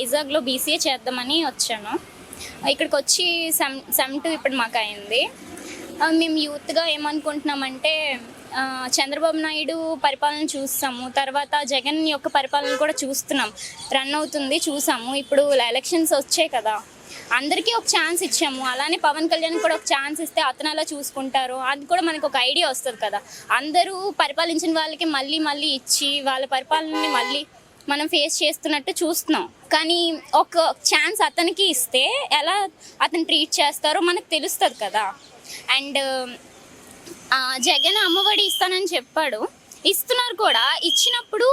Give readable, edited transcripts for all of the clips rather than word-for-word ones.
వైజాగ్లో బీసీఏ చేద్దామని వచ్చాను. ఇక్కడికి వచ్చి సెమ్ 2 ఇప్పుడు మాకు అయింది. మేము యూత్గా ఏమనుకుంటున్నామంటే చంద్రబాబు నాయుడు పరిపాలన చూస్తాము, తర్వాత జగన్ యొక్క పరిపాలన కూడా చూస్తున్నాం, రన్ అవుతుంది చూసాము. ఇప్పుడు ఎలక్షన్స్ వచ్చాయి కదా, అందరికీ ఒక ఛాన్స్ ఇచ్చాము. అలానే పవన్ కళ్యాణ్ కూడా ఒక ఛాన్స్ ఇస్తే అతను అలా చూసుకుంటారు, అది కూడా మనకు ఒక ఐడియా వస్తుంది కదా. అందరూ పరిపాలించిన వాళ్ళకి మళ్ళీ మళ్ళీ ఇచ్చి వాళ్ళ పరిపాలనని మళ్ళీ మనం ఫేస్ చేస్తున్నట్టు చూస్తున్నాం. కానీ ఒక ఛాన్స్ అతనికి ఇస్తే ఎలా అతను ట్రీట్ చేస్తారో మనకు తెలుస్తుంది కదా. అండ్ జగన్ అమ్మఒడి ఇస్తానని చెప్పాడు, ఇస్తున్నారు కూడా. ఇచ్చినప్పుడు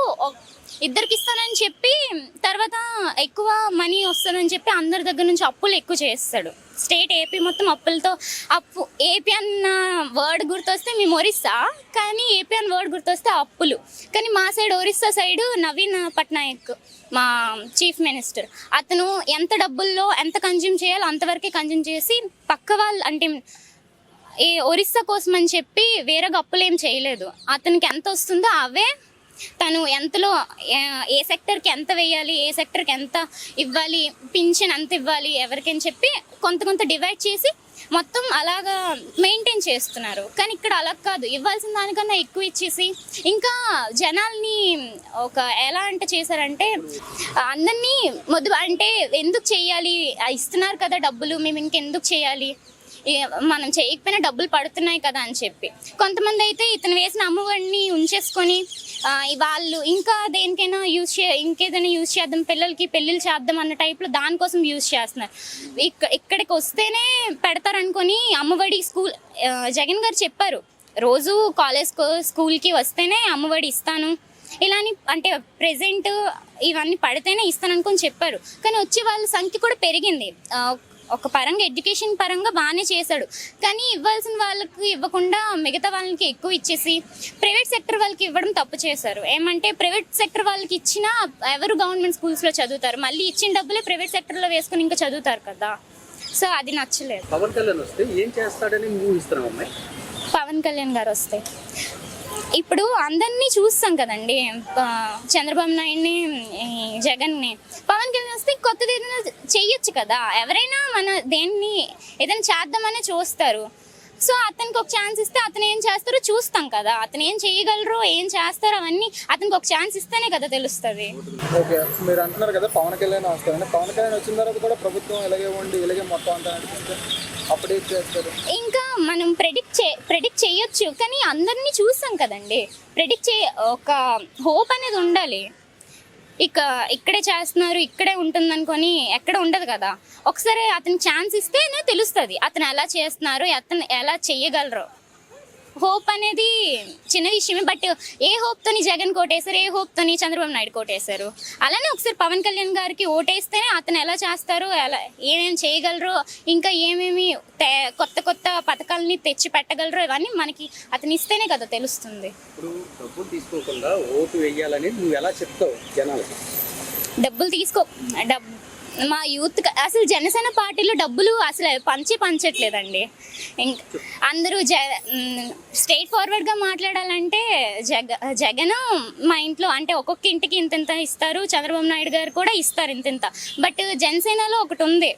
ఇద్దరికి ఇస్తానని చెప్పి తర్వాత ఎక్కువ మనీ వస్తుందని చెప్పి అందరి దగ్గర నుంచి అప్పులు ఎక్కువ చేస్తాడు. స్టేట్ ఏపీ మొత్తం అప్పులతో ఏపీ అన్న వర్డ్ గుర్తొస్తే మేము ఒరిస్సా, కానీ ఏపీ అన్న వర్డ్ గుర్తొస్తే అప్పులు. కానీ మా సైడ్ ఒరిస్సా సైడు నవీన్ పట్నాయక్ మా చీఫ్ మినిస్టర్, అతను ఎంత డబ్బుల్లో ఎంత కన్జ్యూమ్ చేయాలో అంతవరకే కన్జ్యూమ్ చేసి పక్క వాళ్ళు అంటే ఈ ఒరిస్సా కోసం అని చెప్పి వేరే అప్పులు ఏం చేయలేదు. అతనికి ఎంత వస్తుందో అవే తను ఎంతలో ఏ సెక్టర్కి ఎంత వేయాలి, ఏ సెక్టర్కి ఎంత ఇవ్వాలి, పింఛన్ ఎంత ఇవ్వాలి ఎవరికని చెప్పి కొంత డివైడ్ చేసి మొత్తం అలాగా మెయింటైన్ చేస్తున్నారు. కానీ ఇక్కడ అలా కాదు, ఇవ్వాల్సిన దానికన్నా ఎక్కువ ఇచ్చేసి ఇంకా జనాల్ని ఒక ఎలా అంటే చేశారంటే అందరినీ అంటే ఎందుకు చేయాలి, ఇస్తున్నారు కదా డబ్బులు, మేము ఇంకెందుకు చేయాలి, మనం చేయకపోయినా డబ్బులు పడుతున్నాయి కదా అని చెప్పి. కొంతమంది అయితే ఇతను వేసిన అమ్మఒడిని ఉంచేసుకొని వాళ్ళు ఇంకా దేనికైనా ఇంకేదైనా యూజ్ చేద్దాం, పిల్లలకి పెళ్ళిళ్ళు చేద్దాం అన్న టైప్లో దానికోసం యూజ్ చేస్తున్నారు. ఇక్కడికి వస్తేనే పెడతారనుకొని అమ్మఒడి జగన్ గారు చెప్పారు, రోజు స్కూల్కి వస్తేనే అమ్మఒడి ఇస్తాను ఇలాని, అంటే ప్రెజెంట్ ఇవన్నీ పడితేనే ఇస్తాను అనుకొని చెప్పారు. కానీ వచ్చే వాళ్ళ సంఖ్య కూడా పెరిగింది. ఒక పరంగా ఎడ్యుకేషన్ పరంగా బాగానే చేశాడు, కానీ ఇవ్వాల్సిన వాళ్ళకి ఇవ్వకుండా మిగతా వాళ్ళకి ఎక్కువ ఇచ్చేసి ప్రైవేట్ సెక్టర్ వాళ్ళకి ఇవ్వడం తప్పు చేశారు. ఏమంటే ప్రైవేట్ సెక్టర్ వాళ్ళకి ఇచ్చినా ఎవరు గవర్నమెంట్ స్కూల్స్లో చదువుతారు, మళ్ళీ ఇచ్చిన డబ్బులే ప్రైవేట్ సెక్టర్లో వేసుకుని ఇంకా చదువుతారు కదా. సో అది నచ్చలేదు. పవన్ కళ్యాణ్ వస్తే ఏం చేస్తాడని ఊహిస్తున్నాం. పవన్ కళ్యాణ్ గారు వస్తే ఇప్పుడు అందరినీ చూస్తాం కదండి, చంద్రబాబు నాయుడిని, జగన్ని. పవన్ కళ్యాణ్ వస్తే కొత్తది ఏదైనా చెయ్యొచ్చు కదా. ఎవరైనా మన ఏదైనా చేద్దామనే చూస్తారు. సో అతనికి ఒక ఛాన్స్ ఇస్తే అతను ఏం చేస్తారో చూస్తాం కదా, అతను ఏం చేయగలరో ఏం చేస్తారో అవన్నీ అతనికి ఒక ఛాన్స్ ఇస్తేనే కదా తెలుస్తుంది. ఓకే, మీరు అంటున్నారు కదా పవన్ కళ్యాణ్ వస్తారని. పవన్ కళ్యాణ్ వచ్చిన తర్వాత కూడా ప్రభుత్వం ఇలాగే ఉండి ఇలాగే మొత్తం అంతా నడిపిస్తే అప్పుడే చేస్తారు. ఇంకా మనం ప్రెడిక్ట్ చేయొచ్చు, కానీ అందరినీ చూస్తాం కదండి. ఒక హోప్ అనేది ఉండాలి. ఇక్కడే చేస్తున్నారు, ఇక్కడే ఉంటుంది అనుకొని ఎక్కడ ఉండదు కదా. ఒకసారి అతనికి ఛాన్స్ ఇస్తేనే తెలుస్తుంది అతను ఎలా చేస్తున్నారు, అతను ఎలా చెయ్యగలరు. హోప్ అనేది చిన్న విషయమే, బట్ ఏ హోప్తోని జగన్ కోటేశారు, ఏ హోప్తోని చంద్రబాబు నాయుడు కోటేశారు. అలానే ఒకసారి పవన్ కళ్యాణ్ గారికి ఓటేస్తేనే అతను ఎలా చేస్తారు, ఎలా ఏమేమి చేయగలరు, ఇంకా ఏమేమి కొత్త పథకాలని తెచ్చి పెట్టగలరు, ఇవన్నీ మనకి అతను ఇస్తేనే కదా తెలుస్తుంది. ఇప్పుడు డబ్బులు తీసుకోకుండా ఓటు వేయాలని నువ్వు ఎలా చెప్తావు జనాలకి? మా యూత్ అసలు జనసేన పార్టీలో డబ్బులు అసలు పంచట్లేదండి. అందరూ స్ట్రైట్ ఫార్వర్డ్గా మాట్లాడాలంటే జగన్ మా ఇంట్లో అంటే ఒక్కొక్క ఇంటికి ఇంత ఇస్తారు, చంద్రబాబు నాయుడు గారు కూడా ఇస్తారు ఇంత. బట్ జనసేనలో ఒకటి ఉంది,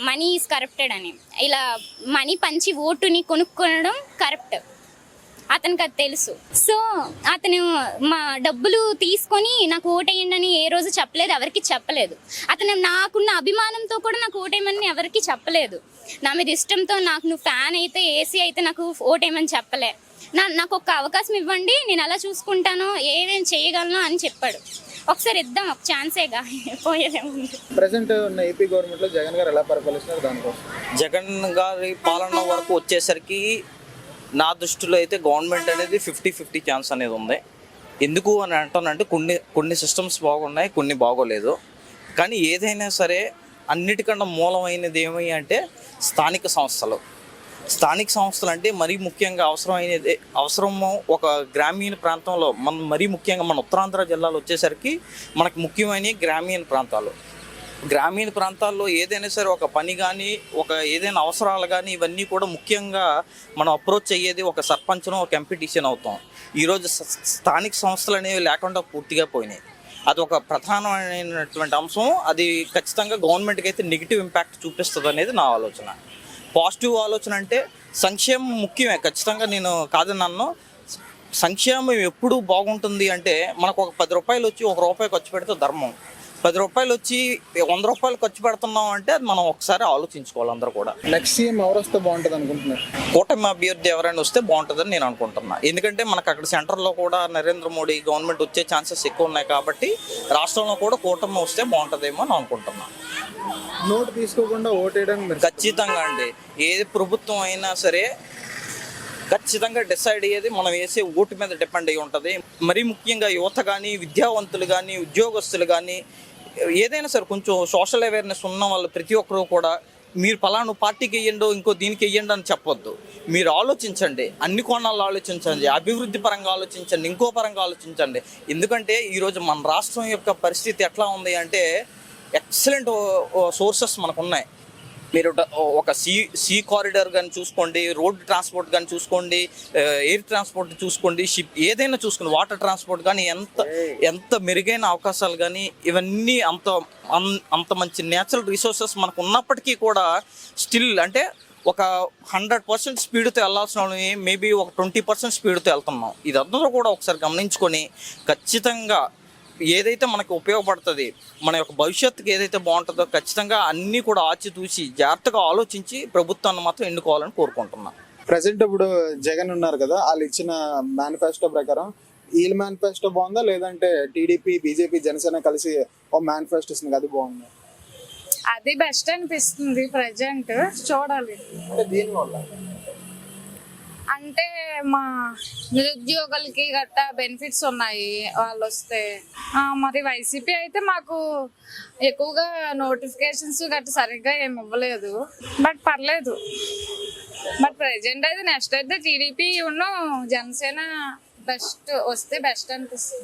మనీ ఈజ్ కరప్టెడ్ అని. ఇలా మనీ పంచి ఓటుని కొనుక్కోవడం కరప్ట్, అతనికి అది తెలుసు. సో అతను మా డబ్బులు తీసుకొని నాకు ఓటేయండి అని ఏ రోజు చెప్పలేదు, ఎవరికి చెప్పలేదు. అతను నాకున్న అభిమానంతో కూడా నాకు ఓటేయమని ఎవరికి చెప్పలేదు. నా మీద ఇష్టంతో నాకు నువ్వు ఫ్యాన్ అయితే ఏసీ అయితే నాకు ఓటేయమని చెప్పలే. నాకు ఒక అవకాశం ఇవ్వండి, నేను అలా చూసుకుంటాను, ఏమేం చేయగలను అని చెప్పాడు. ఒకసారి ఇద్దాం, ఒక ఛాన్సేగా, పోయేదేముంది. ప్రెసెంట్ ఉన్న ఏపీ గవర్నమెంట్లో జగన్ గారు ఎలా పరిపాలిస్తున్నారు దానికోసం? జగన్ గారి పాలన వరకు వచ్చేసరికి నా దృష్టిలో అయితే గవర్నమెంట్ అనేది 50-50 ఛాన్స్ అనేది ఉంది. ఎందుకు అని అంటానంటే కొన్ని సిస్టమ్స్ బాగున్నాయి, కొన్ని బాగోలేదు. కానీ ఏదైనా సరే అన్నిటికన్నా మూలమైనది ఏమి అంటే స్థానిక సంస్థలు అంటే మరీ ముఖ్యంగా అవసరము ఒక గ్రామీణ ప్రాంతంలో మరీ ముఖ్యంగా మన ఉత్తరాంధ్ర జిల్లాలో వచ్చేసరికి మనకు ముఖ్యమైన గ్రామీణ ప్రాంతాల్లో ఏదైనా సరే ఒక పని కానీ ఏదైనా అవసరాలు కానీ ఇవన్నీ కూడా ముఖ్యంగా మనం అప్రోచ్ అయ్యేది ఒక సర్పంచ్ను, ఒక ఎంపీటీసీని అవుతాం. ఈరోజు స్థానిక సంస్థలు అనేవి లేకుండా పూర్తిగా పోయినాయి. అది ఒక ప్రధానమైనటువంటి అంశం. అది ఖచ్చితంగా గవర్నమెంట్కి అయితే నెగిటివ్ ఇంపాక్ట్ చూపిస్తుంది అనేది నా ఆలోచన. పాజిటివ్ ఆలోచన అంటే సంక్షేమం ముఖ్యమే, ఖచ్చితంగా నేను కాదన్నాను. సంక్షేమం ఎప్పుడు బాగుంటుంది అంటే మనకు ఒక 10 రూపాయలు వచ్చి 1 రూపాయి ఖర్చు పెడితే ధర్మం. 10 రూపాయలు వచ్చి 100 రూపాయలు ఖర్చు పెడుతున్నాం అంటే అది మనం ఒకసారి ఆలోచించుకోవాలి అందరూ కూడా. నెక్స్ట్ సీఎం ఎవరు వస్తే బాగుంటుంది అనుకుంటున్నారు? కూటమి అభ్యర్థి ఎవరైనా వస్తే బాగుంటుందని నేను అనుకుంటున్నా. ఎందుకంటే మనకు అక్కడ సెంటర్లో కూడా నరేంద్ర మోడీ గవర్నమెంట్ వచ్చే ఛాన్సెస్ ఎక్కువ ఉన్నాయి కాబట్టి రాష్ట్రంలో కూడా కూటమి వస్తే బాగుంటుందేమో అని అనుకుంటున్నా. నోటు తీసుకోకుండా ఓటేయడానికి మీరు ఖచ్చితంగా అండి, ఏది ప్రభుత్వం అయినా సరే ఖచ్చితంగా డిసైడ్ అయ్యేది మనం వేసే ఓటు మీద డిపెండ్ అయ్యి ఉంటుంది. మరీ ముఖ్యంగా యువత కానీ, విద్యావంతులు కానీ, ఉద్యోగస్తులు కానీ, ఏదైనా సరే కొంచెం సోషల్ అవేర్నెస్ ఉన్న వాళ్ళు ప్రతి ఒక్కరూ కూడా మీరు పలానా పార్టీకి వెయ్యండో ఇంకో దీనికి వెయ్యండి అని చెప్పొద్దు. మీరు ఆలోచించండి, అన్ని కోణాల్లో ఆలోచించండి, అభివృద్ధి పరంగా ఆలోచించండి, ఇంకో పరంగా ఆలోచించండి. ఎందుకంటే ఈరోజు మన రాష్ట్రం యొక్క పరిస్థితి ఎట్లా ఉంది అంటే ఎక్సలెంట్ సోర్సెస్ మనకు ఉన్నాయి. మీరు ఒక సీ కారిడార్ కానీ చూసుకోండి, రోడ్ ట్రాన్స్పోర్ట్ కానీ చూసుకోండి, ఎయిర్ ట్రాన్స్పోర్ట్ చూసుకోండి, షిప్ ఏదైనా చూసుకోండి, వాటర్ ట్రాన్స్పోర్ట్ కానీ ఎంత మెరుగైన అవకాశాలు కానీ ఇవన్నీ అంత మంచి నేచురల్ రిసోర్సెస్ మనకు ఉన్నప్పటికీ కూడా స్టిల్ అంటే ఒక 100% స్పీడ్తో వెళ్ళాల్సిన వాళ్ళని మేబీ ఒక 20% స్పీడ్తో వెళ్తున్నాం. ఇది అందరూ కూడా ఒకసారి గమనించుకొని ఖచ్చితంగా ఏదైతే మనకు ఉపయోగపడుతుంది, మన యొక్క భవిష్యత్తుకి ఏదైతే బాగుంటుందో ఖచ్చితంగా అన్నీ కూడా ఆచితూచి జాగ్రత్తగా ఆలోచించి ప్రభుత్వాన్ని మాత్రం ఎన్నుకోవాలని కోరుకుంటున్నాను. ప్రజెంట్ ఇప్పుడు జగన్ ఉన్నారు కదా, వాళ్ళు ఇచ్చిన మేనిఫెస్టో ప్రకారం వీళ్ళ మేనిఫెస్టో బాగుందా లేదంటే టీడీపీ, బీజేపీ, జనసేన కలిసి ఓ మేనిఫెస్టో ఇస్తుంది అది బాగుందా? అది బెస్ట్ అనిపిస్తుంది ప్రజెంట్, చూడాలి. అంటే దీనివల్ల అంటే మా నిరుద్యోగులకి గట్టా బెనిఫిట్స్ ఉన్నాయి వాళ్ళు వస్తే. మరి వైసీపీ అయితే మాకు ఎక్కువగా నోటిఫికేషన్స్ గట్టా సరిగ్గా ఏమి ఇవ్వలేదు, బట్ పర్లేదు. బట్ ప్రజెంట్ అయితే నెక్స్ట్ అయితే టీడీపీ జనసేన బెస్ట్ వస్తే బెస్ట్ అనిపిస్తుంది.